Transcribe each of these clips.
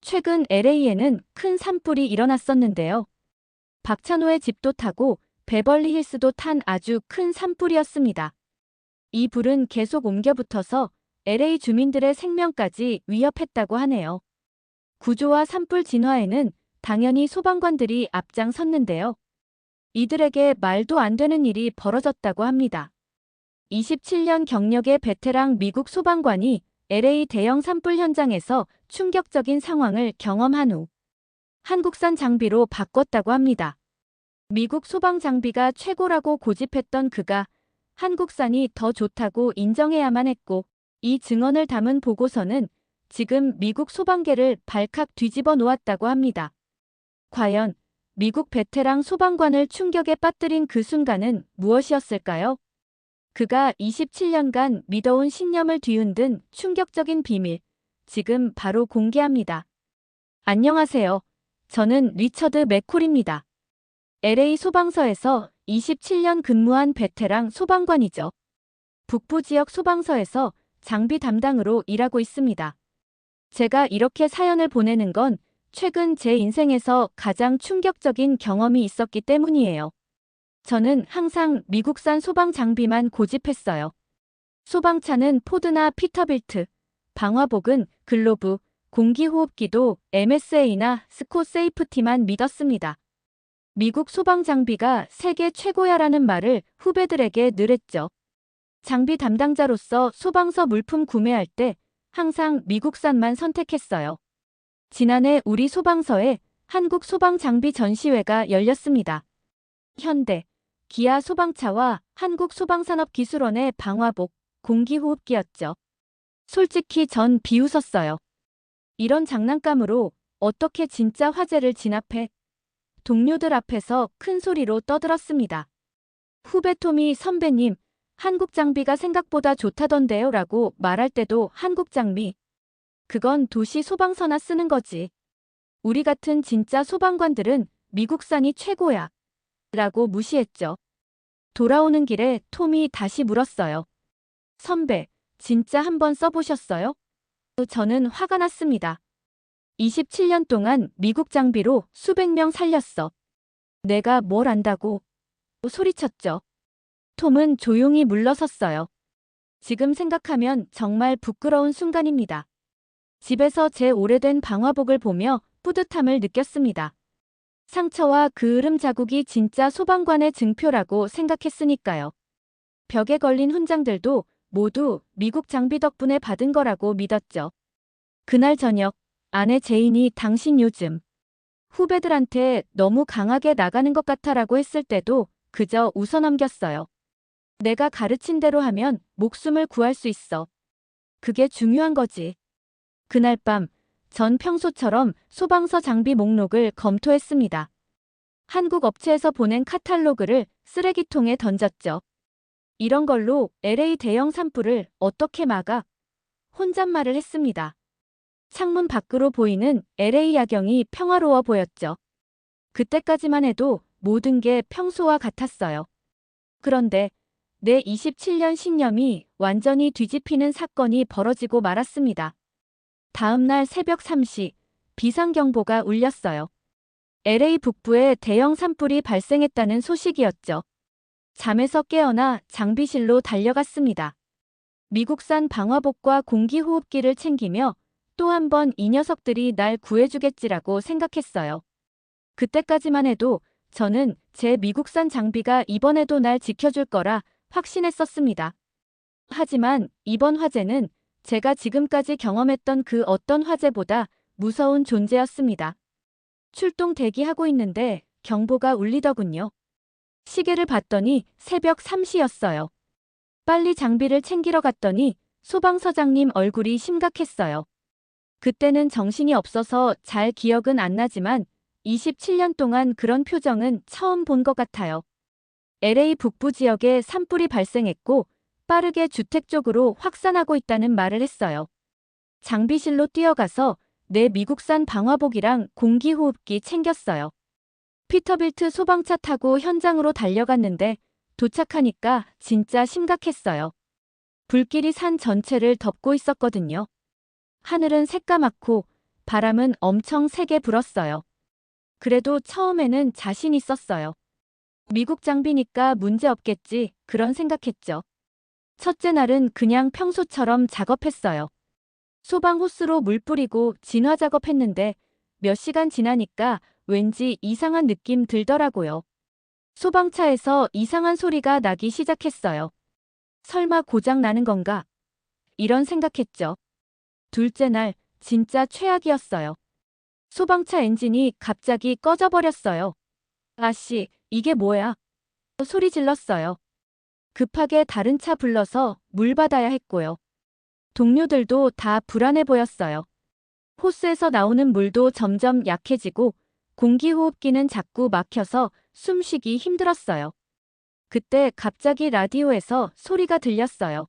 최근 LA에는 큰 산불이 일어났었는데요. 박찬호의 집도 타고 베벌리 힐스도 탄 아주 큰 산불이었습니다. 이 불은 계속 옮겨 붙어서 LA 주민들의 생명까지 위협했다고 하네요. 구조와 산불 진화에는 당연히 소방관들이 앞장섰는데요. 이들에게 말도 안 되는 일이 벌어졌다고 합니다. 27년 경력의 베테랑 미국 소방관이 LA 대형 산불 현장에서 충격적인 상황을 경험한 후 한국산 장비로 바꿨다고 합니다. 미국 소방 장비가 최고라고 고집했던 그가 한국산이 더 좋다고 인정해야만 했고, 이 증언을 담은 보고서는 지금 미국 소방계를 발칵 뒤집어 놓았다고 합니다. 과연 미국 베테랑 소방관을 충격에 빠뜨린 그 순간은 무엇이었을까요? 그가 27년간 믿어온 신념을 뒤흔든 충격적인 비밀, 지금 바로 공개합니다. 안녕하세요. 저는 리처드 맥콜입니다. LA 소방서에서 27년 근무한 베테랑 소방관이죠. 북부 지역 소방서에서 장비 담당으로 일하고 있습니다. 제가 이렇게 사연을 보내는 건 최근 제 인생에서 가장 충격적인 경험이 있었기 때문이에요. 저는 항상 미국산 소방 장비만 고집했어요. 소방차는 포드나 피터빌트, 방화복은 글로브, 공기호흡기도 MSA나 스코 세이프티만 믿었습니다. 미국 소방 장비가 세계 최고야라는 말을 후배들에게 늘 했죠. 장비 담당자로서 소방서 물품 구매할 때 항상 미국산만 선택했어요. 지난해 우리 소방서에 한국 소방 장비 전시회가 열렸습니다. 현대, 기아 소방차와 한국소방산업기술원의 방화복, 공기호흡기였죠. 솔직히 전 비웃었어요. 이런 장난감으로 어떻게 진짜 화재를 진압해? 동료들 앞에서 큰 소리로 떠들었습니다. 후배 톰이 선배님, 한국 장비가 생각보다 좋다던데요 라고 말할 때도 한국 장비. 그건 도시 소방서나 쓰는 거지. 우리 같은 진짜 소방관들은 미국산이 최고야. 라고 무시했죠. 돌아오는 길에 톰이 다시 물었어요. 선배, 진짜 한번 써보셨어요? 저는 화가 났습니다. 27년 동안 미국 장비로 수백 명 살렸어. 내가 뭘 안다고? 소리쳤죠. 톰은 조용히 물러섰어요. 지금 생각하면 정말 부끄러운 순간입니다. 집에서 제 오래된 방화복을 보며 뿌듯함을 느꼈습니다. 상처와 그을음 자국이 진짜 소방관의 증표라고 생각했으니까요. 벽에 걸린 훈장들도 모두 미국 장비 덕분에 받은 거라고 믿었죠. 그날 저녁, 아내 제인이 당신 요즘 후배들한테 너무 강하게 나가는 것 같아라고 했을 때도 그저 웃어넘겼어요. 내가 가르친 대로 하면 목숨을 구할 수 있어. 그게 중요한 거지. 그날 밤, 전 평소처럼 소방서 장비 목록을 검토했습니다. 한국 업체에서 보낸 카탈로그를 쓰레기통에 던졌죠. 이런 걸로 LA 대형 산불을 어떻게 막아? 혼잣말을 했습니다. 창문 밖으로 보이는 LA 야경이 평화로워 보였죠. 그때까지만 해도 모든 게 평소와 같았어요. 그런데 내 27년 신념이 완전히 뒤집히는 사건이 벌어지고 말았습니다. 다음 날 새벽 3시, 비상경보가 울렸어요. LA 북부에 대형 산불이 발생했다는 소식이었죠. 잠에서 깨어나 장비실로 달려갔습니다. 미국산 방화복과 공기호흡기를 챙기며 또 한 번 이 녀석들이 날 구해주겠지라고 생각했어요. 그때까지만 해도 저는 제 미국산 장비가 이번에도 날 지켜줄 거라 확신했었습니다. 하지만 이번 화재는 제가 지금까지 경험했던 그 어떤 화재보다 무서운 존재였습니다. 출동 대기하고 있는데 경보가 울리더군요. 시계를 봤더니 새벽 3시였어요. 빨리 장비를 챙기러 갔더니 소방서장님 얼굴이 심각했어요. 그때는 정신이 없어서 잘 기억은 안 나지만 27년 동안 그런 표정은 처음 본 것 같아요. LA 북부 지역에 산불이 발생했고 빠르게 주택 쪽으로 확산하고 있다는 말을 했어요. 장비실로 뛰어가서 내 미국산 방화복이랑 공기호흡기 챙겼어요. 피터빌트 소방차 타고 현장으로 달려갔는데 도착하니까 진짜 심각했어요. 불길이 산 전체를 덮고 있었거든요. 하늘은 새까맣고 바람은 엄청 세게 불었어요. 그래도 처음에는 자신 있었어요. 미국 장비니까 문제 없겠지, 그런 생각했죠. 첫째 날은 그냥 평소처럼 작업했어요. 소방 호스로 물 뿌리고 진화 작업했는데 몇 시간 지나니까 왠지 이상한 느낌 들더라고요. 소방차에서 이상한 소리가 나기 시작했어요. 설마 고장 나는 건가? 이런 생각했죠. 둘째 날, 진짜 최악이었어요. 소방차 엔진이 갑자기 꺼져버렸어요. 아씨, 이게 뭐야? 소리 질렀어요. 급하게 다른 차 불러서 물 받아야 했고요. 동료들도 다 불안해 보였어요. 호스에서 나오는 물도 점점 약해지고 공기호흡기는 자꾸 막혀서 숨쉬기 힘들었어요. 그때 갑자기 라디오에서 소리가 들렸어요.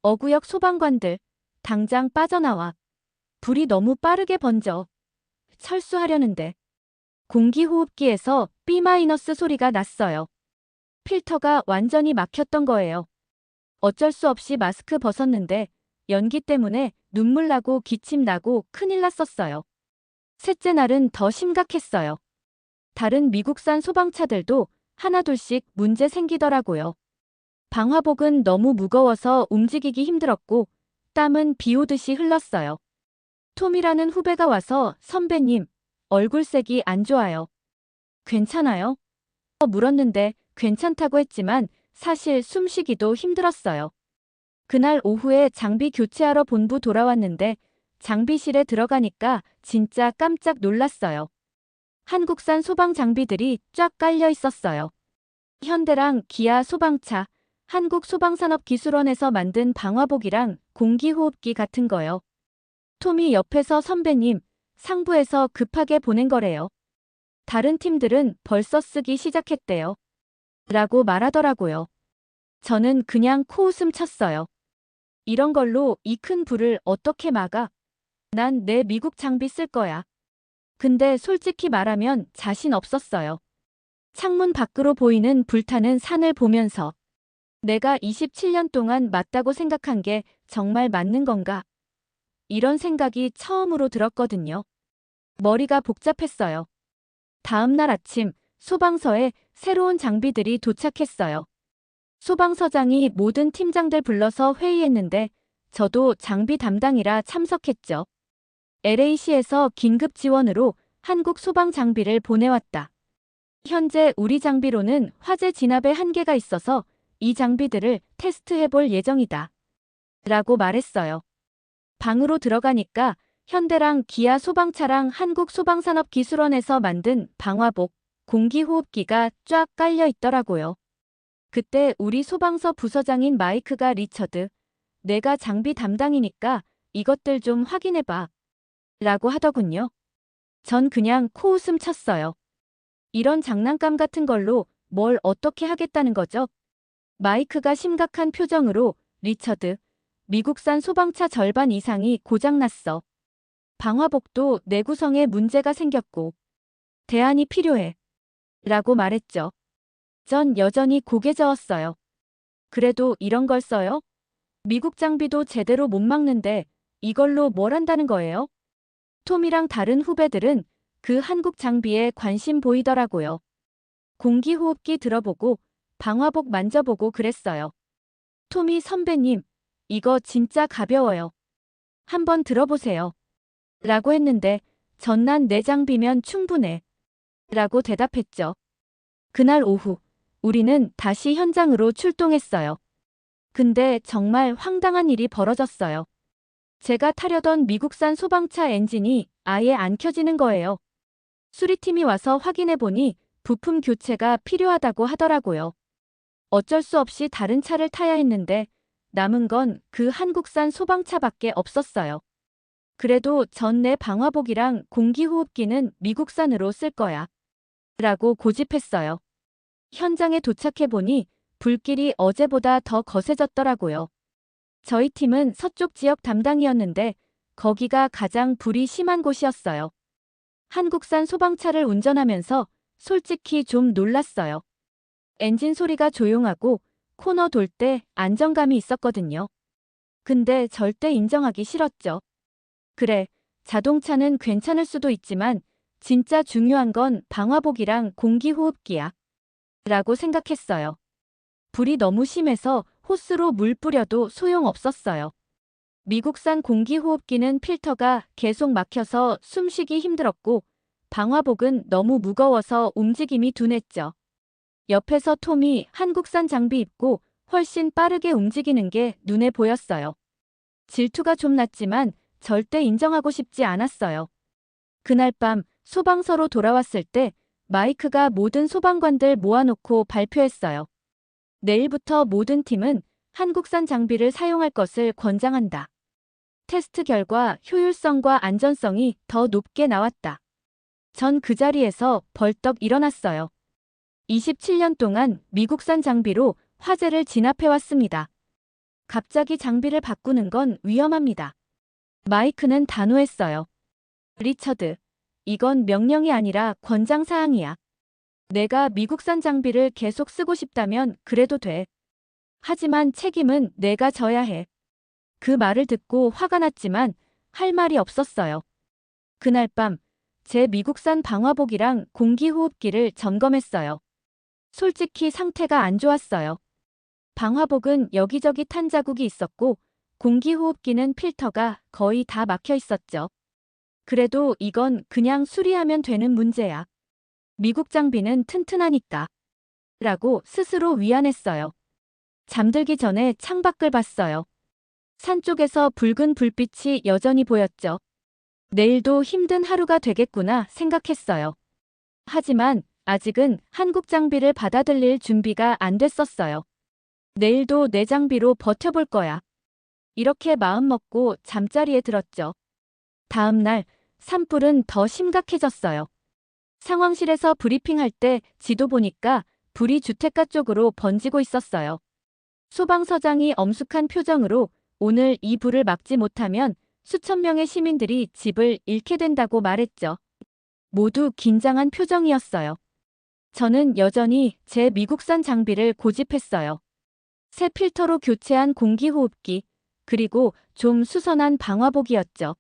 어구역 소방관들, 당장 빠져나와. 불이 너무 빠르게 번져. 철수하려는데. 공기호흡기에서 B- 소리가 났어요. 필터가 완전히 막혔던 거예요. 어쩔 수 없이 마스크 벗었는데 연기 때문에 눈물 나고 기침 나고 큰일 났었어요. 셋째 날은 더 심각했어요. 다른 미국산 소방차들도 하나둘씩 문제 생기더라고요. 방화복은 너무 무거워서 움직이기 힘들었고 땀은 비 오듯이 흘렀어요. 톰이라는 후배가 와서 선배님, 얼굴색이 안 좋아요. 괜찮아요? 물었는데 괜찮다고 했지만 사실 숨쉬기도 힘들었어요. 그날 오후에 장비 교체하러 본부 돌아왔는데 장비실에 들어가니까 진짜 깜짝 놀랐어요. 한국산 소방 장비들이 쫙 깔려 있었어요. 현대랑 기아 소방차, 한국소방산업기술원에서 만든 방화복이랑 공기호흡기 같은 거요. 톰이 옆에서 선배님, 상부에서 급하게 보낸 거래요. 다른 팀들은 벌써 쓰기 시작했대요. 라고 말하더라고요. 저는 그냥 코웃음 쳤어요. 이런 걸로 이 큰 불을 어떻게 막아? 난 내 미국 장비 쓸 거야. 근데 솔직히 말하면 자신 없었어요. 창문 밖으로 보이는 불타는 산을 보면서 내가 27년 동안 맞다고 생각한 게 정말 맞는 건가? 이런 생각이 처음으로 들었거든요. 머리가 복잡했어요. 다음 날 아침 소방서에 새로운 장비들이 도착했어요. 소방서장이 모든 팀장들 불러서 회의했는데 저도 장비 담당이라 참석했죠. LAC에서 긴급 지원으로 한국 소방 장비를 보내왔다. 현재 우리 장비로는 화재 진압에 한계가 있어서 이 장비들을 테스트해볼 예정이다. 라고 말했어요. 방으로 들어가니까 현대랑 기아 소방차랑 한국소방산업기술원에서 만든 방화복, 공기호흡기가 쫙 깔려 있더라고요. 그때 우리 소방서 부서장인 마이크가 리처드, 내가 장비 담당이니까 이것들 좀 확인해봐. 라고 하더군요. 전 그냥 코웃음 쳤어요. 이런 장난감 같은 걸로 뭘 어떻게 하겠다는 거죠? 마이크가 심각한 표정으로 리처드, 미국산 소방차 절반 이상이 고장났어. 방화복도 내구성에 문제가 생겼고 대안이 필요해. 라고 말했죠. 전 여전히 고개 저었어요. 그래도 이런 걸 써요? 미국 장비도 제대로 못 막는데 이걸로 뭘 한다는 거예요? 톰이랑 다른 후배들은 그 한국 장비에 관심 보이더라고요. 공기호흡기 들어보고 방화복 만져보고 그랬어요. 톰이 선배님, 이거 진짜 가벼워요. 한번 들어보세요. 라고 했는데 전난 내 장비면 충분해. 라고 대답했죠. 그날 오후 우리는 다시 현장으로 출동했어요. 근데 정말 황당한 일이 벌어졌어요. 제가 타려던 미국산 소방차 엔진이 아예 안 켜지는 거예요. 수리팀이 와서 확인해보니 부품 교체가 필요하다고 하더라고요. 어쩔 수 없이 다른 차를 타야 했는데 남은 건 그 한국산 소방차밖에 없었어요. 그래도 전 내 방화복이랑 공기호흡기는 미국산으로 쓸 거야. 라고 고집했어요. 현장에 도착해보니 불길이 어제보다 더 거세졌더라고요. 저희 팀은 서쪽 지역 담당이었는데 거기가 가장 불이 심한 곳이었어요. 한국산 소방차를 운전하면서 솔직히 좀 놀랐어요. 엔진 소리가 조용하고 코너 돌 때 안정감이 있었거든요. 근데 절대 인정하기 싫었죠. 그래, 자동차는 괜찮을 수도 있지만 진짜 중요한 건 방화복이랑 공기호흡기야. 라고 생각했어요. 불이 너무 심해서 호스로 물 뿌려도 소용없었어요. 미국산 공기호흡기는 필터가 계속 막혀서 숨쉬기 힘들었고 방화복은 너무 무거워서 움직임이 둔했죠. 옆에서 톰이 한국산 장비 입고 훨씬 빠르게 움직이는 게 눈에 보였어요. 질투가 좀 났지만 절대 인정하고 싶지 않았어요. 그날 밤 소방서로 돌아왔을 때 마이크가 모든 소방관들 모아놓고 발표했어요. 내일부터 모든 팀은 한국산 장비를 사용할 것을 권장한다. 테스트 결과 효율성과 안전성이 더 높게 나왔다. 전 그 자리에서 벌떡 일어났어요. 27년 동안 미국산 장비로 화재를 진압해왔습니다. 갑자기 장비를 바꾸는 건 위험합니다. 마이크는 단호했어요. 리처드, 이건 명령이 아니라 권장사항이야. 내가 미국산 장비를 계속 쓰고 싶다면 그래도 돼. 하지만 책임은 내가 져야 해. 그 말을 듣고 화가 났지만 할 말이 없었어요. 그날 밤 제 미국산 방화복이랑 공기호흡기를 점검했어요. 솔직히 상태가 안 좋았어요. 방화복은 여기저기 탄 자국이 있었고 공기호흡기는 필터가 거의 다 막혀 있었죠. 그래도 이건 그냥 수리하면 되는 문제야. 미국 장비는 튼튼하니까. 라고 스스로 위안했어요. 잠들기 전에 창밖을 봤어요. 산 쪽에서 붉은 불빛이 여전히 보였죠. 내일도 힘든 하루가 되겠구나 생각했어요. 하지만 아직은 한국 장비를 받아들일 준비가 안 됐었어요. 내일도 내 장비로 버텨볼 거야. 이렇게 마음먹고 잠자리에 들었죠. 다음 날 산불은 더 심각해졌어요. 상황실에서 브리핑할 때 지도 보니까 불이 주택가 쪽으로 번지고 있었어요. 소방서장이 엄숙한 표정으로 오늘 이 불을 막지 못하면 수천 명의 시민들이 집을 잃게 된다고 말했죠. 모두 긴장한 표정이었어요. 저는 여전히 제 미국산 장비를 고집했어요. 새 필터로 교체한 공기호흡기, 그리고 좀 수선한 방화복이었죠.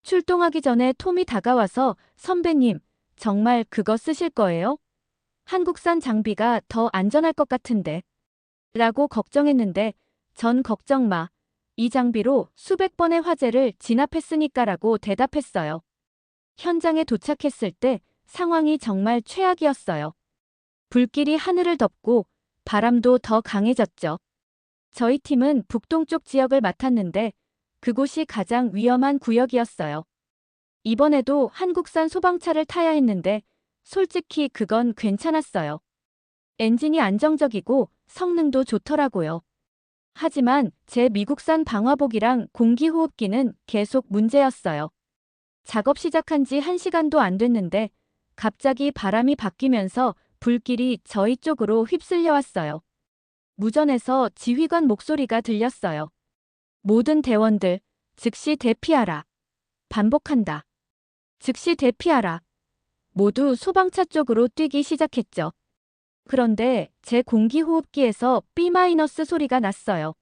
출동하기 전에 톰이 다가와서 선배님, 정말 그거 쓰실 거예요? 한국산 장비가 더 안전할 것 같은데. 라고 걱정했는데 전 걱정 마. 이 장비로 수백 번의 화재를 진압했으니까라고 대답했어요. 현장에 도착했을 때 상황이 정말 최악이었어요. 불길이 하늘을 덮고 바람도 더 강해졌죠. 저희 팀은 북동쪽 지역을 맡았는데 그곳이 가장 위험한 구역이었어요. 이번에도 한국산 소방차를 타야 했는데 솔직히 그건 괜찮았어요. 엔진이 안정적이고 성능도 좋더라고요. 하지만 제 미국산 방화복이랑 공기호흡기는 계속 문제였어요. 작업 시작한 지 1시간도 안 됐는데 갑자기 바람이 바뀌면서 불길이 저희 쪽으로 휩쓸려 왔어요. 무전에서 지휘관 목소리가 들렸어요. 모든 대원들, 즉시 대피하라. 반복한다. 즉시 대피하라. 모두 소방차 쪽으로 뛰기 시작했죠. 그런데 제 공기호흡기에서 B- 소리가 났어요.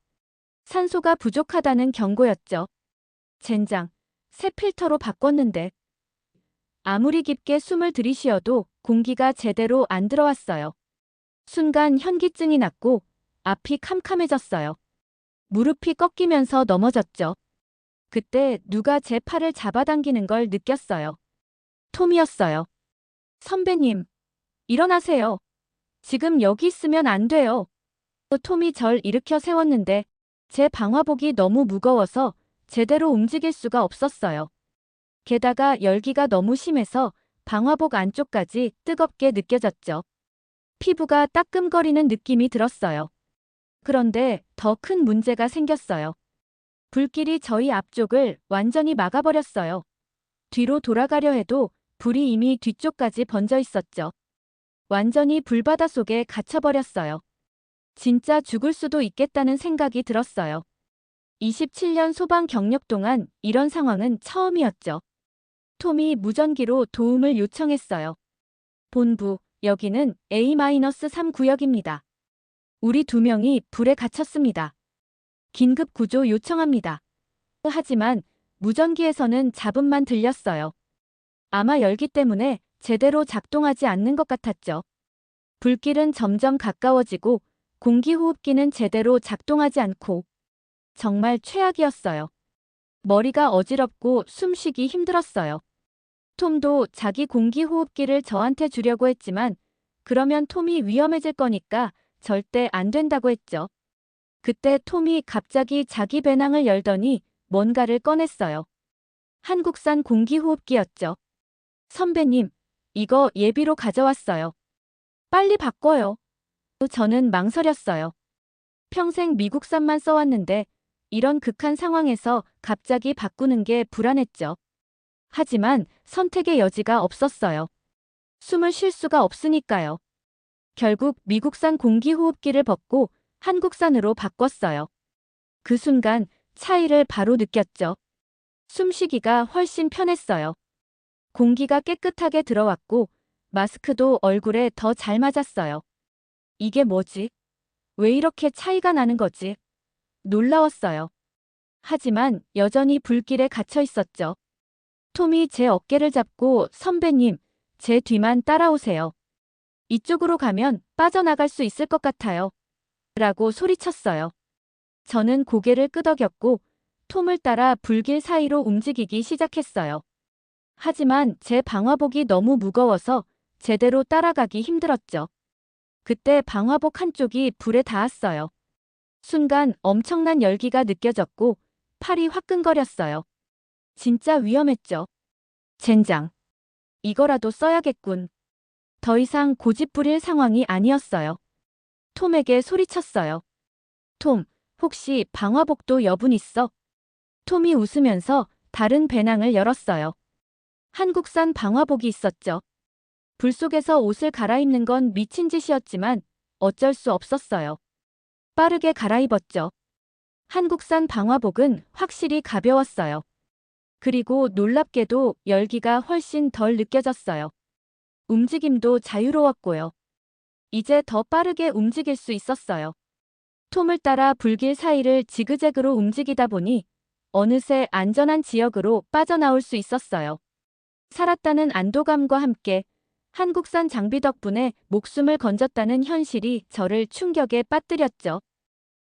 산소가 부족하다는 경고였죠. 젠장, 새 필터로 바꿨는데. 아무리 깊게 숨을 들이쉬어도 공기가 제대로 안 들어왔어요. 순간 현기증이 났고 앞이 캄캄해졌어요. 무릎이 꺾이면서 넘어졌죠. 그때 누가 제 팔을 잡아당기는 걸 느꼈어요. 톰이었어요. 선배님, 일어나세요. 지금 여기 있으면 안 돼요. 톰이 절 일으켜 세웠는데 제 방화복이 너무 무거워서 제대로 움직일 수가 없었어요. 게다가 열기가 너무 심해서 방화복 안쪽까지 뜨겁게 느껴졌죠. 피부가 따끔거리는 느낌이 들었어요. 그런데 더 큰 문제가 생겼어요. 불길이 저희 앞쪽을 완전히 막아버렸어요. 뒤로 돌아가려 해도 불이 이미 뒤쪽까지 번져 있었죠. 완전히 불바다 속에 갇혀버렸어요. 진짜 죽을 수도 있겠다는 생각이 들었어요. 27년 소방 경력 동안 이런 상황은 처음이었죠. 톰이 무전기로 도움을 요청했어요. 본부, 여기는 A-3 구역입니다. 우리 2명이 불에 갇혔습니다. 긴급 구조 요청합니다. 하지만 무전기에서는 잡음만 들렸어요. 아마 열기 때문에 제대로 작동하지 않는 것 같았죠. 불길은 점점 가까워지고 공기호흡기는 제대로 작동하지 않고 정말 최악이었어요. 머리가 어지럽고 숨쉬기 힘들었어요. 톰도 자기 공기호흡기를 저한테 주려고 했지만 그러면 톰이 위험해질 거니까 절대 안 된다고 했죠. 그때 톰이 갑자기 자기 배낭을 열더니 뭔가를 꺼냈어요. 한국산 공기호흡기였죠. 선배님, 이거 예비로 가져왔어요. 빨리 바꿔요. 저는 망설였어요. 평생 미국산만 써왔는데 이런 극한 상황에서 갑자기 바꾸는 게 불안했죠. 하지만 선택의 여지가 없었어요. 숨을 쉴 수가 없으니까요. 결국 미국산 공기호흡기를 벗고 한국산으로 바꿨어요. 그 순간 차이를 바로 느꼈죠. 숨쉬기가 훨씬 편했어요. 공기가 깨끗하게 들어왔고 마스크도 얼굴에 더 잘 맞았어요. 이게 뭐지? 왜 이렇게 차이가 나는 거지? 놀라웠어요. 하지만 여전히 불길에 갇혀 있었죠. 톰이 제 어깨를 잡고 선배님, 제 뒤만 따라오세요. 이쪽으로 가면 빠져나갈 수 있을 것 같아요. 라고 소리쳤어요. 저는 고개를 끄덕였고 톰을 따라 불길 사이로 움직이기 시작했어요. 하지만 제 방화복이 너무 무거워서 제대로 따라가기 힘들었죠. 그때 방화복 한쪽이 불에 닿았어요. 순간 엄청난 열기가 느껴졌고 팔이 화끈거렸어요. 진짜 위험했죠. 젠장. 이거라도 써야겠군. 더 이상 고집부릴 상황이 아니었어요. 톰에게 소리쳤어요. 톰, 혹시 방화복도 여분 있어? 톰이 웃으면서 다른 배낭을 열었어요. 한국산 방화복이 있었죠. 불 속에서 옷을 갈아입는 건 미친 짓이었지만 어쩔 수 없었어요. 빠르게 갈아입었죠. 한국산 방화복은 확실히 가벼웠어요. 그리고 놀랍게도 열기가 훨씬 덜 느껴졌어요. 움직임도 자유로웠고요. 이제 더 빠르게 움직일 수 있었어요. 톰을 따라 불길 사이를 지그재그로 움직이다 보니 어느새 안전한 지역으로 빠져나올 수 있었어요. 살았다는 안도감과 함께 한국산 장비 덕분에 목숨을 건졌다는 현실이 저를 충격에 빠뜨렸죠.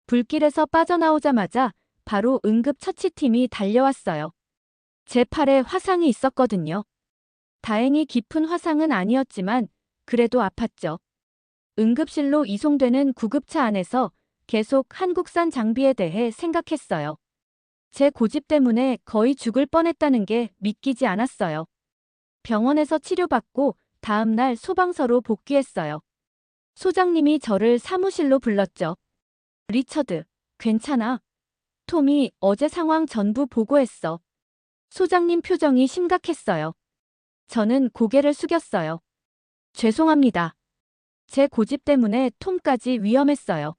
불길에서 빠져나오자마자 바로 응급처치팀이 달려왔어요. 제 팔에 화상이 있었거든요. 다행히 깊은 화상은 아니었지만 그래도 아팠죠. 응급실로 이송되는 구급차 안에서 계속 한국산 장비에 대해 생각했어요. 제 고집 때문에 거의 죽을 뻔했다는 게 믿기지 않았어요. 병원에서 치료받고 다음 날 소방서로 복귀했어요. 소장님이 저를 사무실로 불렀죠. 리처드, 괜찮아? 톰이 어제 상황 전부 보고했어. 소장님 표정이 심각했어요. 저는 고개를 숙였어요. 죄송합니다. 제 고집 때문에 톰까지 위험했어요.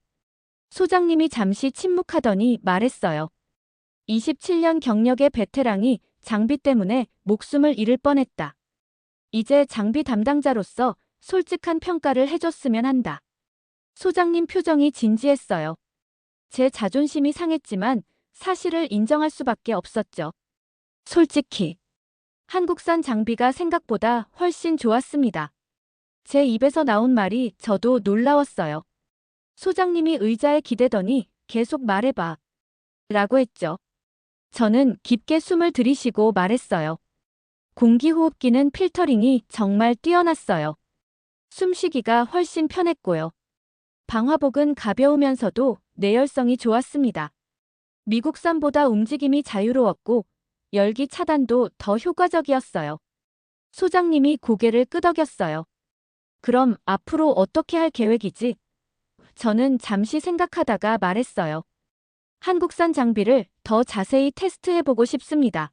소장님이 잠시 침묵하더니 말했어요. 27년 경력의 베테랑이 장비 때문에 목숨을 잃을 뻔했다. 이제 장비 담당자로서 솔직한 평가를 해줬으면 한다. 소장님 표정이 진지했어요. 제 자존심이 상했지만 사실을 인정할 수밖에 없었죠. 솔직히 한국산 장비가 생각보다 훨씬 좋았습니다. 제 입에서 나온 말이 저도 놀라웠어요. 소장님이 의자에 기대더니 계속 말해봐. 라고 했죠. 저는 깊게 숨을 들이쉬고 말했어요. 공기호흡기는 필터링이 정말 뛰어났어요. 숨쉬기가 훨씬 편했고요. 방화복은 가벼우면서도 내열성이 좋았습니다. 미국산보다 움직임이 자유로웠고 열기 차단도 더 효과적이었어요. 소장님이 고개를 끄덕였어요. 그럼 앞으로 어떻게 할 계획이지? 저는 잠시 생각하다가 말했어요. 한국산 장비를 더 자세히 테스트해보고 싶습니다.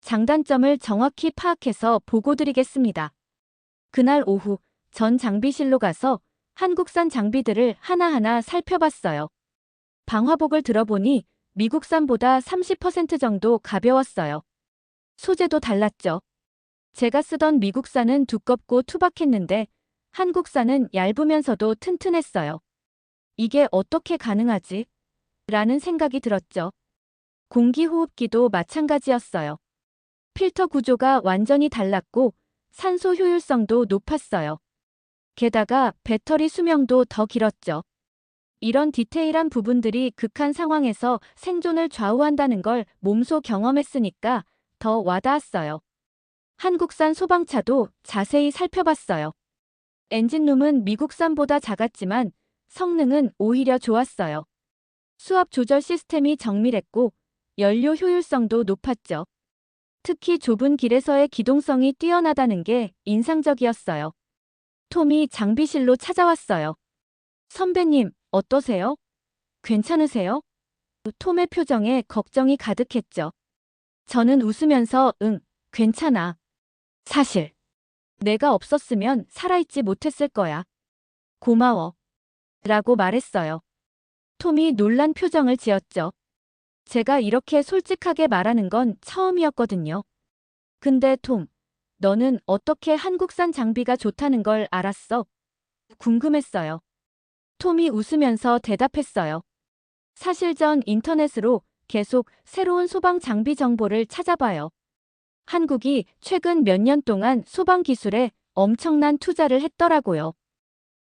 장단점을 정확히 파악해서 보고드리겠습니다. 그날 오후 전 장비실로 가서 한국산 장비들을 하나하나 살펴봤어요. 방화복을 들어보니 미국산보다 30% 정도 가벼웠어요. 소재도 달랐죠. 제가 쓰던 미국산은 두껍고 투박했는데 한국산은 얇으면서도 튼튼했어요. 이게 어떻게 가능하지? 라는 생각이 들었죠. 공기호흡기도 마찬가지였어요. 필터 구조가 완전히 달랐고 산소 효율성도 높았어요. 게다가 배터리 수명도 더 길었죠. 이런 디테일한 부분들이 극한 상황에서 생존을 좌우한다는 걸 몸소 경험했으니까 더 와닿았어요. 한국산 소방차도 자세히 살펴봤어요. 엔진룸은 미국산보다 작았지만 성능은 오히려 좋았어요. 수압 조절 시스템이 정밀했고 연료 효율성도 높았죠. 특히 좁은 길에서의 기동성이 뛰어나다는 게 인상적이었어요. 톰이 장비실로 찾아왔어요. 선배님, 어떠세요? 괜찮으세요? 톰의 표정에 걱정이 가득했죠. 저는 웃으면서 괜찮아. 사실 내가 없었으면 살아있지 못했을 거야. 고마워. 라고 말했어요. 톰이 놀란 표정을 지었죠. 제가 이렇게 솔직하게 말하는 건 처음이었거든요. 근데 톰, 너는 어떻게 한국산 장비가 좋다는 걸 알았어? 궁금했어요. 톰이 웃으면서 대답했어요. 사실 전 인터넷으로 계속 새로운 소방 장비 정보를 찾아봐요. 한국이 최근 몇 년 동안 소방 기술에 엄청난 투자를 했더라고요.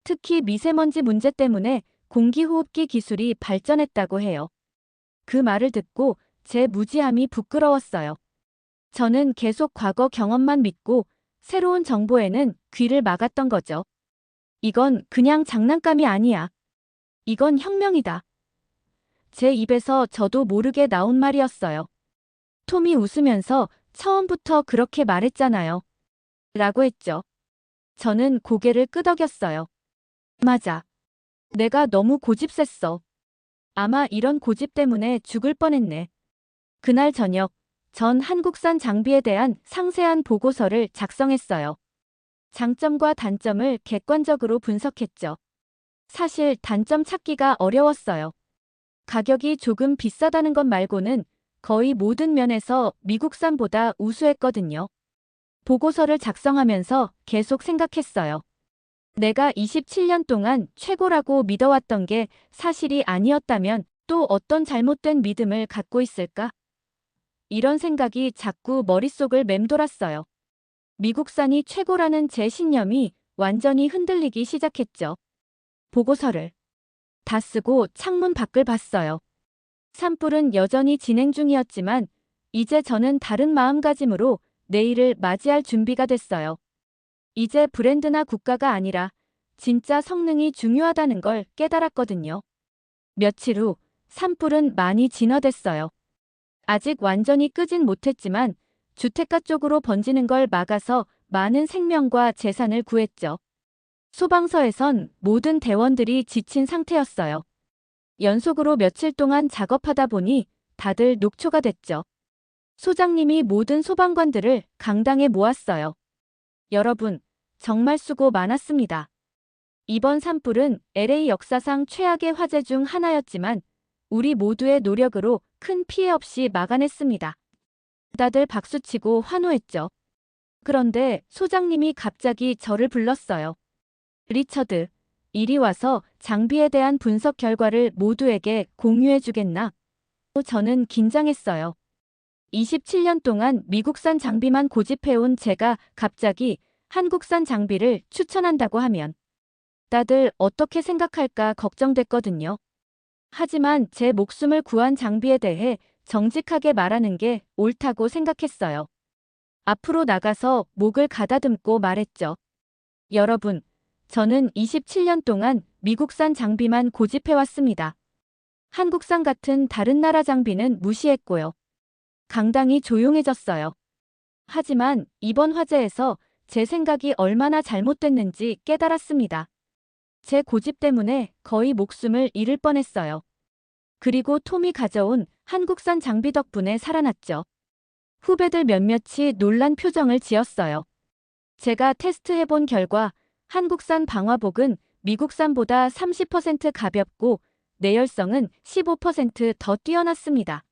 특히 미세먼지 문제 때문에 공기호흡기 기술이 발전했다고 해요. 그 말을 듣고 제 무지함이 부끄러웠어요. 저는 계속 과거 경험만 믿고 새로운 정보에는 귀를 막았던 거죠. 이건 그냥 장난감이 아니야. 이건 혁명이다. 제 입에서 저도 모르게 나온 말이었어요. 톰이 웃으면서 처음부터 그렇게 말했잖아요. 라고 했죠. 저는 고개를 끄덕였어요. 맞아. 내가 너무 고집셌어. 아마 이런 고집 때문에 죽을 뻔했네. 그날 저녁, 전 한국산 장비에 대한 상세한 보고서를 작성했어요. 장점과 단점을 객관적으로 분석했죠. 사실 단점 찾기가 어려웠어요. 가격이 조금 비싸다는 것 말고는 거의 모든 면에서 미국산보다 우수했거든요. 보고서를 작성하면서 계속 생각했어요. 내가 27년 동안 최고라고 믿어왔던 게 사실이 아니었다면 또 어떤 잘못된 믿음을 갖고 있을까? 이런 생각이 자꾸 머릿속을 맴돌았어요. 미국산이 최고라는 제 신념이 완전히 흔들리기 시작했죠. 보고서를 다 쓰고 창문 밖을 봤어요. 산불은 여전히 진행 중이었지만 이제 저는 다른 마음가짐으로 내일을 맞이할 준비가 됐어요. 이제 브랜드나 국가가 아니라 진짜 성능이 중요하다는 걸 깨달았거든요. 며칠 후 산불은 많이 진화됐어요. 아직 완전히 끄진 못했지만 주택가 쪽으로 번지는 걸 막아서 많은 생명과 재산을 구했죠. 소방서에선 모든 대원들이 지친 상태였어요. 연속으로 며칠 동안 작업하다 보니 다들 녹초가 됐죠. 소장님이 모든 소방관들을 강당에 모았어요. 여러분, 정말 수고 많았습니다. 이번 산불은 LA 역사상 최악의 화재 중 하나였지만 우리 모두의 노력으로 큰 피해 없이 막아냈습니다. 다들 박수치고 환호했죠. 그런데 소장님이 갑자기 저를 불렀어요. 리처드, 이리 와서 장비에 대한 분석 결과를 모두에게 공유해주겠나? 저는 긴장했어요. 27년 동안 미국산 장비만 고집해온 제가 갑자기 한국산 장비를 추천한다고 하면 다들 어떻게 생각할까 걱정됐거든요. 하지만 제 목숨을 구한 장비에 대해 정직하게 말하는 게 옳다고 생각했어요. 앞으로 나가서 목을 가다듬고 말했죠. 여러분, 저는 27년 동안 미국산 장비만 고집해왔습니다. 한국산 같은 다른 나라 장비는 무시했고요. 강당이 조용해졌어요. 하지만 이번 화재에서 제 생각이 얼마나 잘못됐는지 깨달았습니다. 제 고집 때문에 거의 목숨을 잃을 뻔했어요. 그리고 톰이 가져온 한국산 장비 덕분에 살아났죠. 후배들 몇몇이 놀란 표정을 지었어요. 제가 테스트해본 결과 한국산 방화복은 미국산보다 30% 가볍고 내열성은 15% 더 뛰어났습니다.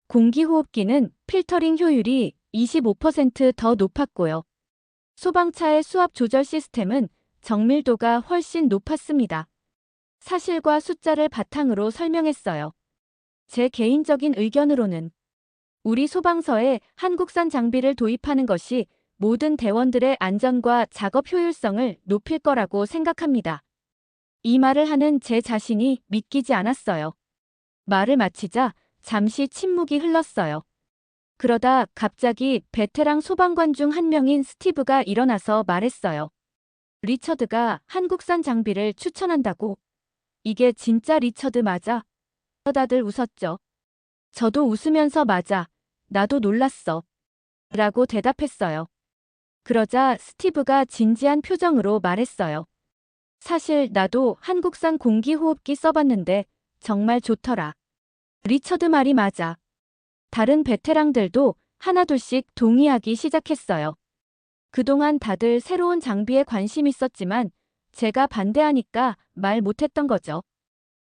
공기호흡기는 필터링 효율이 25% 더 높았고요. 소방차의 수압 조절 시스템은 정밀도가 훨씬 높았습니다. 사실과 숫자를 바탕으로 설명했어요. 제 개인적인 의견으로는 우리 소방서에 한국산 장비를 도입하는 것이 모든 대원들의 안전과 작업 효율성을 높일 거라고 생각합니다. 이 말을 하는 제 자신이 믿기지 않았어요. 말을 마치자 잠시 침묵이 흘렀어요. 그러다 갑자기 베테랑 소방관 중 한 명인 스티브가 일어나서 말했어요. 리처드가 한국산 장비를 추천한다고. 이게 진짜 리처드 맞아? 다들 웃었죠. 저도 웃으면서 맞아. 나도 놀랐어. 라고 대답했어요. 그러자 스티브가 진지한 표정으로 말했어요. 사실 나도 한국산 공기호흡기 써봤는데 정말 좋더라. 리처드 말이 맞아. 다른 베테랑들도 하나둘씩 동의하기 시작했어요. 그동안 다들 새로운 장비에 관심 있었지만 제가 반대하니까 말 못했던 거죠.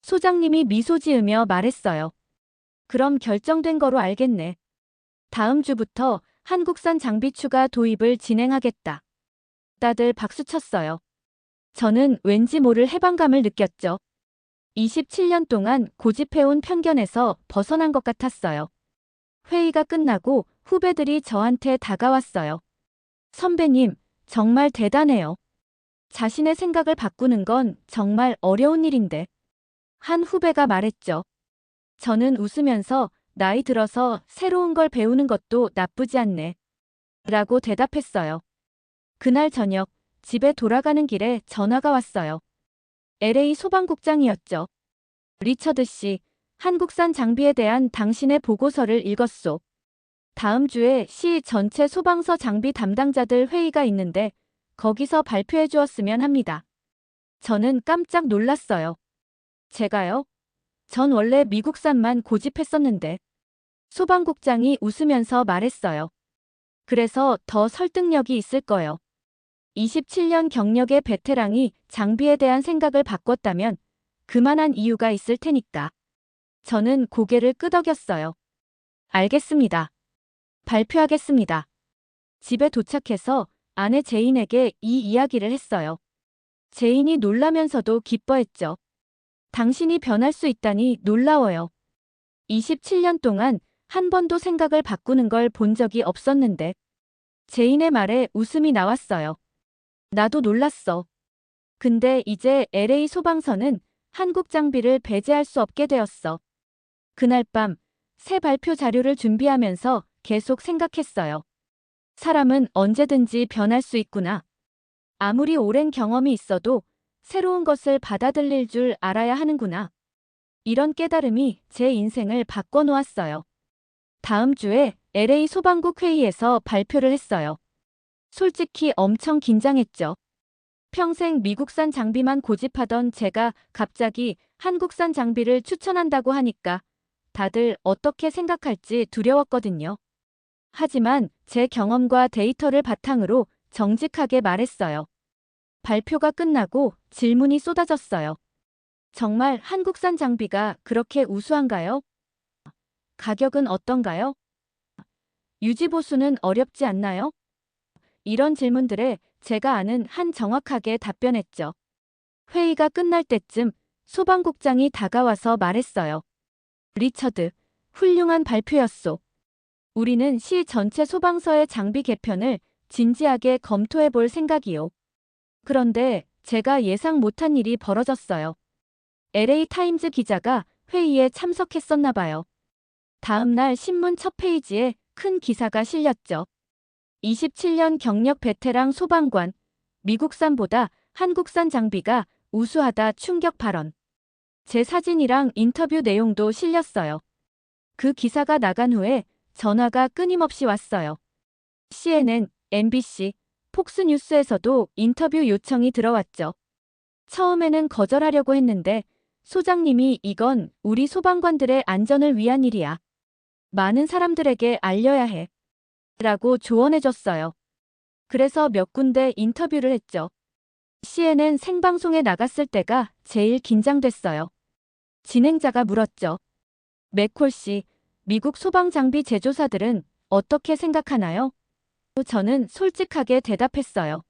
소장님이 미소 지으며 말했어요. 그럼 결정된 거로 알겠네. 다음 주부터 한국산 장비 추가 도입을 진행하겠다. 다들 박수쳤어요. 저는 왠지 모를 해방감을 느꼈죠. 27년 동안 고집해온 편견에서 벗어난 것 같았어요. 회의가 끝나고 후배들이 저한테 다가왔어요. 선배님, 정말 대단해요. 자신의 생각을 바꾸는 건 정말 어려운 일인데. 한 후배가 말했죠. 저는 웃으면서 나이 들어서 새로운 걸 배우는 것도 나쁘지 않네. 라고 대답했어요. 그날 저녁, 집에 돌아가는 길에 전화가 왔어요. LA 소방국장이었죠. 리처드 씨, 한국산 장비에 대한 당신의 보고서를 읽었소. 다음 주에 시 전체 소방서 장비 담당자들 회의가 있는데 거기서 발표해 주었으면 합니다. 저는 깜짝 놀랐어요. 제가요? 전 원래 미국산만 고집했었는데. 소방국장이 웃으면서 말했어요. 그래서 더 설득력이 있을 거요. 27년 경력의 베테랑이 장비에 대한 생각을 바꿨다면 그만한 이유가 있을 테니까. 저는 고개를 끄덕였어요. 알겠습니다. 발표하겠습니다. 집에 도착해서 아내 제인에게 이 이야기를 했어요. 제인이 놀라면서도 기뻐했죠. 당신이 변할 수 있다니 놀라워요. 27년 동안 한 번도 생각을 바꾸는 걸 본 적이 없었는데. 제인의 말에 웃음이 나왔어요. 나도 놀랐어. 근데 이제 LA 소방서는 한국 장비를 배제할 수 없게 되었어. 그날 밤 새 발표 자료를 준비하면서 계속 생각했어요. 사람은 언제든지 변할 수 있구나. 아무리 오랜 경험이 있어도 새로운 것을 받아들일 줄 알아야 하는구나. 이런 깨달음이 제 인생을 바꿔놓았어요. 다음 주에 LA 소방국 회의에서 발표를 했어요. 솔직히 엄청 긴장했죠. 평생 미국산 장비만 고집하던 제가 갑자기 한국산 장비를 추천한다고 하니까 다들 어떻게 생각할지 두려웠거든요. 하지만 제 경험과 데이터를 바탕으로 정직하게 말했어요. 발표가 끝나고 질문이 쏟아졌어요. 정말 한국산 장비가 그렇게 우수한가요? 가격은 어떤가요? 유지보수는 어렵지 않나요? 이런 질문들에 제가 아는 한 정확하게 답변했죠. 회의가 끝날 때쯤 소방국장이 다가와서 말했어요. 리처드, 훌륭한 발표였소. 우리는 시 전체 소방서의 장비 개편을 진지하게 검토해 볼 생각이요. 그런데 제가 예상 못한 일이 벌어졌어요. LA 타임즈 기자가 회의에 참석했었나 봐요. 다음 날 신문 첫 페이지에 큰 기사가 실렸죠. 27년 경력 베테랑 소방관, 미국산보다 한국산 장비가 우수하다 충격 발언. 제 사진이랑 인터뷰 내용도 실렸어요. 그 기사가 나간 후에 전화가 끊임없이 왔어요. CNN, MBC, 폭스뉴스에서도 인터뷰 요청이 들어왔죠. 처음에는 거절하려고 했는데 소장님이 이건 우리 소방관들의 안전을 위한 일이야. 많은 사람들에게 알려야 해. 라고 조언해줬어요. 그래서 몇 군데 인터뷰를 했죠. CNN 생방송에 나갔을 때가 제일 긴장됐어요. 진행자가 물었죠. 맥콜 씨, 미국 소방장비 제조사들은 어떻게 생각하나요? 저는 솔직하게 대답했어요.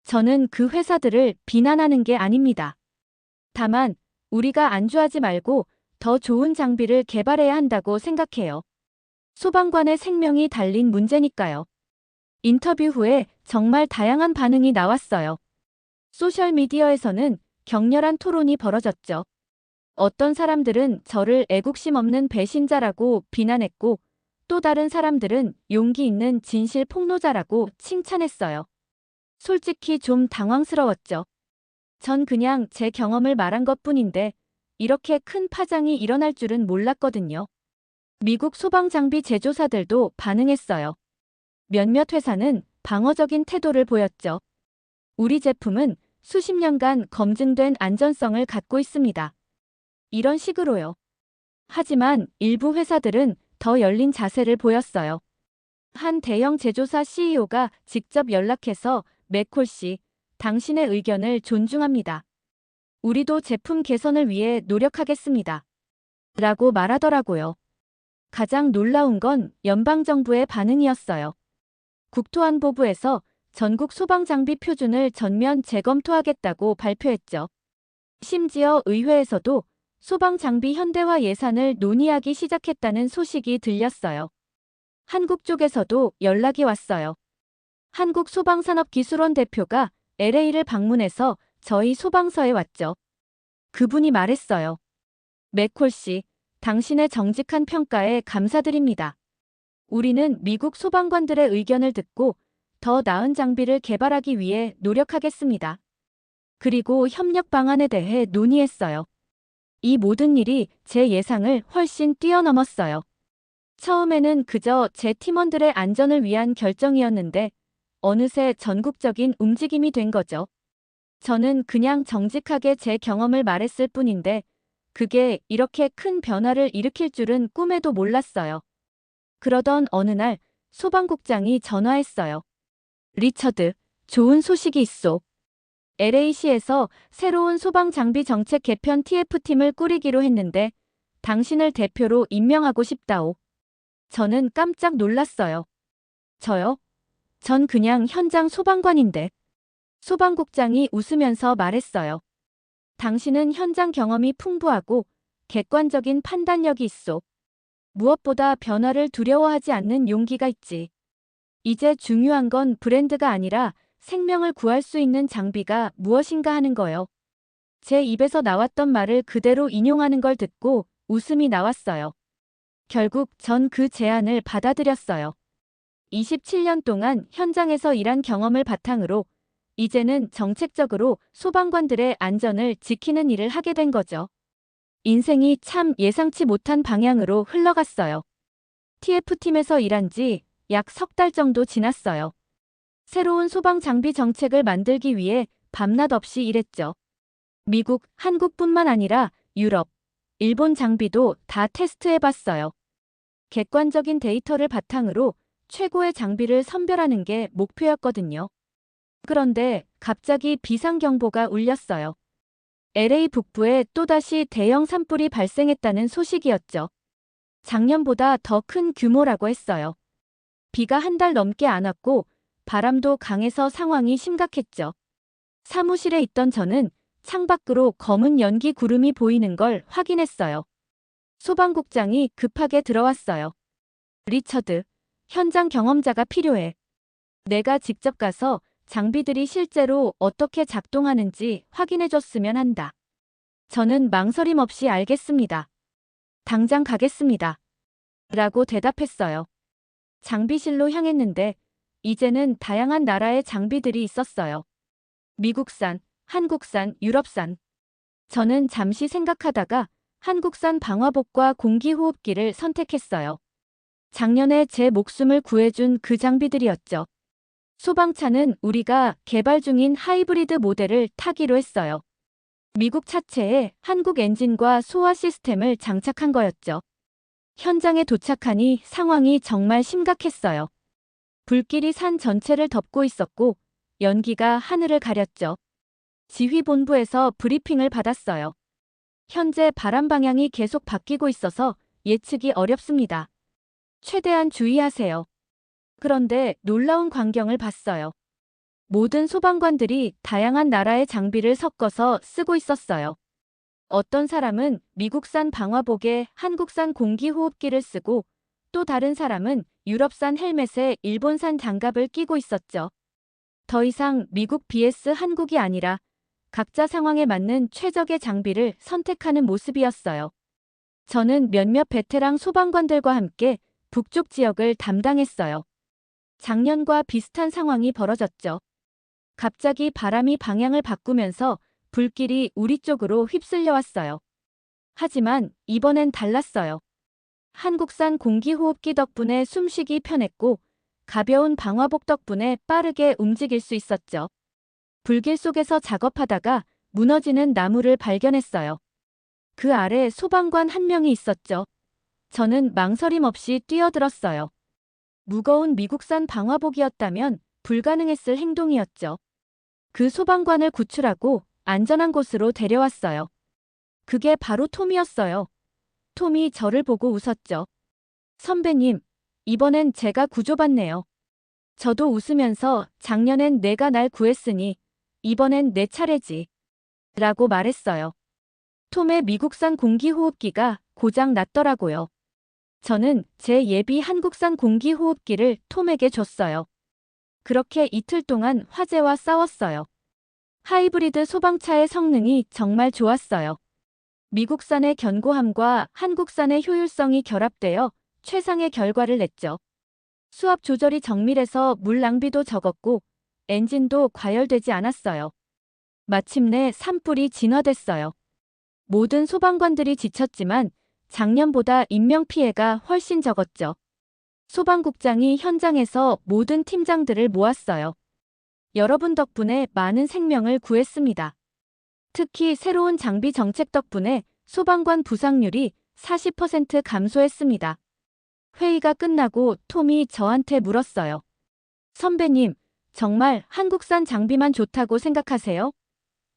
저는 그 회사들을 비난하는 게 아닙니다. 다만 우리가 안주하지 말고 더 좋은 장비를 개발해야 한다고 생각해요. 소방관의 생명이 달린 문제니까요. 인터뷰 후에 정말 다양한 반응이 나왔어요. 소셜미디어에서는 격렬한 토론이 벌어졌죠. 어떤 사람들은 저를 애국심 없는 배신자라고 비난했고, 또 다른 사람들은 용기 있는 진실 폭로자라고 칭찬했어요. 솔직히 좀 당황스러웠죠. 전 그냥 제 경험을 말한 것뿐인데 이렇게 큰 파장이 일어날 줄은 몰랐거든요. 미국 소방장비 제조사들도 반응했어요. 몇몇 회사는 방어적인 태도를 보였죠. 우리 제품은 수십 년간 검증된 안전성을 갖고 있습니다. 이런 식으로요. 하지만 일부 회사들은 더 열린 자세를 보였어요. 한 대형 제조사 CEO가 직접 연락해서 맥콜 씨, 당신의 의견을 존중합니다. 우리도 제품 개선을 위해 노력하겠습니다. 라고 말하더라고요. 가장 놀라운 건 연방정부의 반응이었어요. 국토안보부에서 전국 소방장비 표준을 전면 재검토하겠다고 발표했죠. 심지어 의회에서도 소방장비 현대화 예산을 논의하기 시작했다는 소식이 들렸어요. 한국 쪽에서도 연락이 왔어요. 한국소방산업기술원 대표가 LA를 방문해서 저희 소방서에 왔죠. 그분이 말했어요. 맥콜 씨, 당신의 정직한 평가에 감사드립니다. 우리는 미국 소방관들의 의견을 듣고 더 나은 장비를 개발하기 위해 노력하겠습니다. 그리고 협력 방안에 대해 논의했어요. 이 모든 일이 제 예상을 훨씬 뛰어넘었어요. 처음에는 그저 제 팀원들의 안전을 위한 결정이었는데 어느새 전국적인 움직임이 된 거죠. 저는 그냥 정직하게 제 경험을 말했을 뿐인데 그게 이렇게 큰 변화를 일으킬 줄은 꿈에도 몰랐어요. 그러던 어느 날 소방국장이 전화했어요. 리처드, 좋은 소식이 있소. LA시에서 새로운 소방장비 정책 개편 TF팀을 꾸리기로 했는데 당신을 대표로 임명하고 싶다오. 저는 깜짝 놀랐어요. 저요? 전 그냥 현장 소방관인데. 소방국장이 웃으면서 말했어요. 당신은 현장 경험이 풍부하고 객관적인 판단력이 있소. 무엇보다 변화를 두려워하지 않는 용기가 있지. 이제 중요한 건 브랜드가 아니라 생명을 구할 수 있는 장비가 무엇인가 하는 거요. 제 입에서 나왔던 말을 그대로 인용하는 걸 듣고 웃음이 나왔어요. 결국 전 그 제안을 받아들였어요. 27년 동안 현장에서 일한 경험을 바탕으로 이제는 정책적으로 소방관들의 안전을 지키는 일을 하게 된 거죠. 인생이 참 예상치 못한 방향으로 흘러갔어요. TF팀에서 일한 지 약 석 달 정도 지났어요. 새로운 소방 장비 정책을 만들기 위해 밤낮 없이 일했죠. 미국, 한국뿐만 아니라 유럽, 일본 장비도 다 테스트해봤어요. 객관적인 데이터를 바탕으로 최고의 장비를 선별하는 게 목표였거든요. 그런데 갑자기 비상경보가 울렸어요. LA 북부에 또다시 대형 산불이 발생했다는 소식이었죠. 작년보다 더 큰 규모라고 했어요. 비가 한 달 넘게 안 왔고 바람도 강해서 상황이 심각했죠. 사무실에 있던 저는 창밖으로 검은 연기 구름이 보이는 걸 확인했어요. 소방국장이 급하게 들어왔어요. 리처드, 현장 경험자가 필요해. 내가 직접 가서 장비들이 실제로 어떻게 작동하는지 확인해줬으면 한다. 저는 망설임 없이 알겠습니다. 당장 가겠습니다. 라고 대답했어요. 장비실로 향했는데 이제는 다양한 나라의 장비들이 있었어요. 미국산, 한국산, 유럽산. 저는 잠시 생각하다가 한국산 방화복과 공기호흡기를 선택했어요. 작년에 제 목숨을 구해준 그 장비들이었죠. 소방차는 우리가 개발 중인 하이브리드 모델을 타기로 했어요. 미국 차체에 한국 엔진과 소화 시스템을 장착한 거였죠. 현장에 도착하니 상황이 정말 심각했어요. 불길이 산 전체를 덮고 있었고 연기가 하늘을 가렸죠. 지휘본부에서 브리핑을 받았어요. 현재 바람 방향이 계속 바뀌고 있어서 예측이 어렵습니다. 최대한 주의하세요. 그런데 놀라운 광경을 봤어요. 모든 소방관들이 다양한 나라의 장비를 섞어서 쓰고 있었어요. 어떤 사람은 미국산 방화복에 한국산 공기호흡기를 쓰고 또 다른 사람은 유럽산 헬멧에 일본산 장갑을 끼고 있었죠. 더 이상 미국 vs 한국이 아니라 각자 상황에 맞는 최적의 장비를 선택하는 모습이었어요. 저는 몇몇 베테랑 소방관들과 함께 북쪽 지역을 담당했어요. 작년과 비슷한 상황이 벌어졌죠. 갑자기 바람이 방향을 바꾸면서 불길이 우리 쪽으로 휩쓸려 왔어요. 하지만 이번엔 달랐어요. 한국산 공기호흡기 덕분에 숨쉬기 편했고 가벼운 방화복 덕분에 빠르게 움직일 수 있었죠. 불길 속에서 작업하다가 무너지는 나무를 발견했어요. 그 아래 소방관 한 명이 있었죠. 저는 망설임 없이 뛰어들었어요. 무거운 미국산 방화복이었다면 불가능했을 행동이었죠. 그 소방관을 구출하고 안전한 곳으로 데려왔어요. 그게 바로 톰이었어요. 톰이 저를 보고 웃었죠. 선배님, 이번엔 제가 구조받네요. 저도 웃으면서 작년엔 내가 날 구했으니 이번엔 내 차례지. 라고 말했어요. 톰의 미국산 공기호흡기가 고장 났더라고요. 저는 제 예비 한국산 공기호흡기를 톰에게 줬어요. 그렇게 이틀 동안 화재와 싸웠어요. 하이브리드 소방차의 성능이 정말 좋았어요. 미국산의 견고함과 한국산의 효율성이 결합되어 최상의 결과를 냈죠. 수압 조절이 정밀해서 물 낭비도 적었고 엔진도 과열되지 않았어요. 마침내 산불이 진화됐어요. 모든 소방관들이 지쳤지만 작년보다 인명피해가 훨씬 적었죠. 소방국장이 현장에서 모든 팀장들을 모았어요. 여러분 덕분에 많은 생명을 구했습니다. 특히 새로운 장비 정책 덕분에 소방관 부상률이 40% 감소했습니다. 회의가 끝나고 톰이 저한테 물었어요. 선배님, 정말 한국산 장비만 좋다고 생각하세요?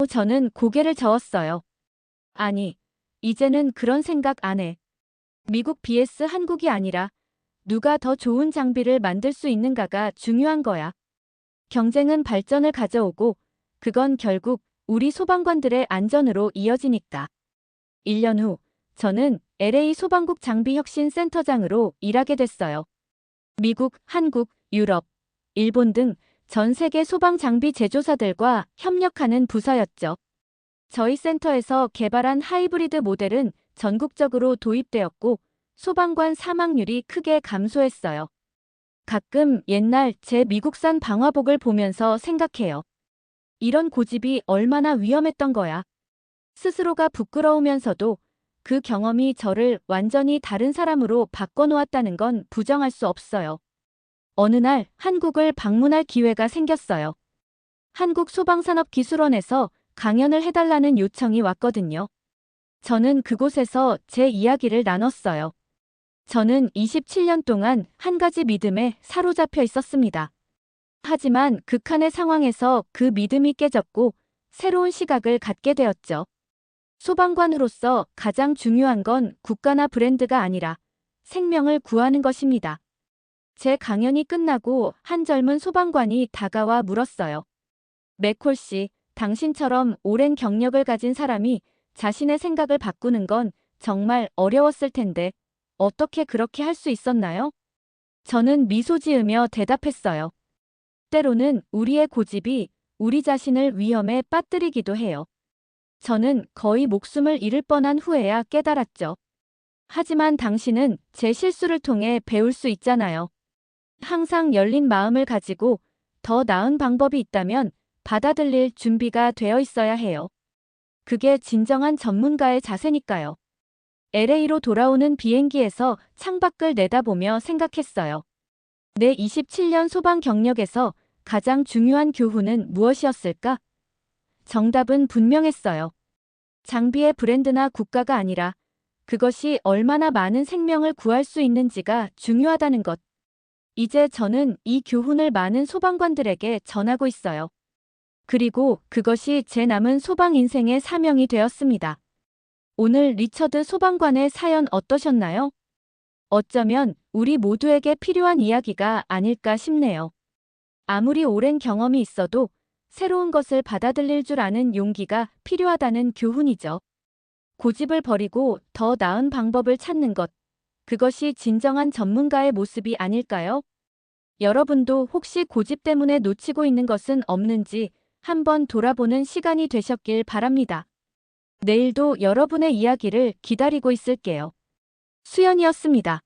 저는 고개를 저었어요. 아니, 이제는 그런 생각 안 해. 미국 vs 한국이 아니라 누가 더 좋은 장비를 만들 수 있는가가 중요한 거야. 경쟁은 발전을 가져오고 그건 결국 우리 소방관들의 안전으로 이어지니까. 1년 후 저는 LA 소방국 장비혁신센터장으로 일하게 됐어요. 미국, 한국, 유럽, 일본 등 전 세계 소방 장비 제조사들과 협력하는 부서였죠. 저희 센터에서 개발한 하이브리드 모델은 전국적으로 도입되었고 소방관 사망률이 크게 감소했어요. 가끔 옛날 제 미국산 방화복을 보면서 생각해요. 이런 고집이 얼마나 위험했던 거야. 스스로가 부끄러우면서도 그 경험이 저를 완전히 다른 사람으로 바꿔놓았다는 건 부정할 수 없어요. 어느 날 한국을 방문할 기회가 생겼어요. 한국소방산업기술원에서 강연을 해달라는 요청이 왔거든요. 저는 그곳에서 제 이야기를 나눴어요. 저는 27년 동안 한 가지 믿음에 사로잡혀 있었습니다. 하지만 극한의 상황에서 그 믿음이 깨졌고 새로운 시각을 갖게 되었죠. 소방관으로서 가장 중요한 건 국가나 브랜드가 아니라 생명을 구하는 것입니다. 제 강연이 끝나고 한 젊은 소방관이 다가와 물었어요. 맥콜 씨, 당신처럼 오랜 경력을 가진 사람이 자신의 생각을 바꾸는 건 정말 어려웠을 텐데 어떻게 그렇게 할 수 있었나요? 저는 미소 지으며 대답했어요. 때로는 우리의 고집이 우리 자신을 위험에 빠뜨리기도 해요. 저는 거의 목숨을 잃을 뻔한 후에야 깨달았죠. 하지만 당신은 제 실수를 통해 배울 수 있잖아요. 항상 열린 마음을 가지고 더 나은 방법이 있다면 받아들일 준비가 되어 있어야 해요. 그게 진정한 전문가의 자세니까요. LA로 돌아오는 비행기에서 창밖을 내다보며 생각했어요. 내 27년 소방 경력에서 가장 중요한 교훈은 무엇이었을까? 정답은 분명했어요. 장비의 브랜드나 국가가 아니라 그것이 얼마나 많은 생명을 구할 수 있는지가 중요하다는 것. 이제 저는 이 교훈을 많은 소방관들에게 전하고 있어요. 그리고 그것이 제 남은 소방 인생의 사명이 되었습니다. 오늘 리처드 소방관의 사연 어떠셨나요? 어쩌면 우리 모두에게 필요한 이야기가 아닐까 싶네요. 아무리 오랜 경험이 있어도 새로운 것을 받아들일 줄 아는 용기가 필요하다는 교훈이죠. 고집을 버리고 더 나은 방법을 찾는 것. 그것이 진정한 전문가의 모습이 아닐까요? 여러분도 혹시 고집 때문에 놓치고 있는 것은 없는지 한번 돌아보는 시간이 되셨길 바랍니다. 내일도 여러분의 이야기를 기다리고 있을게요. 수연이었습니다.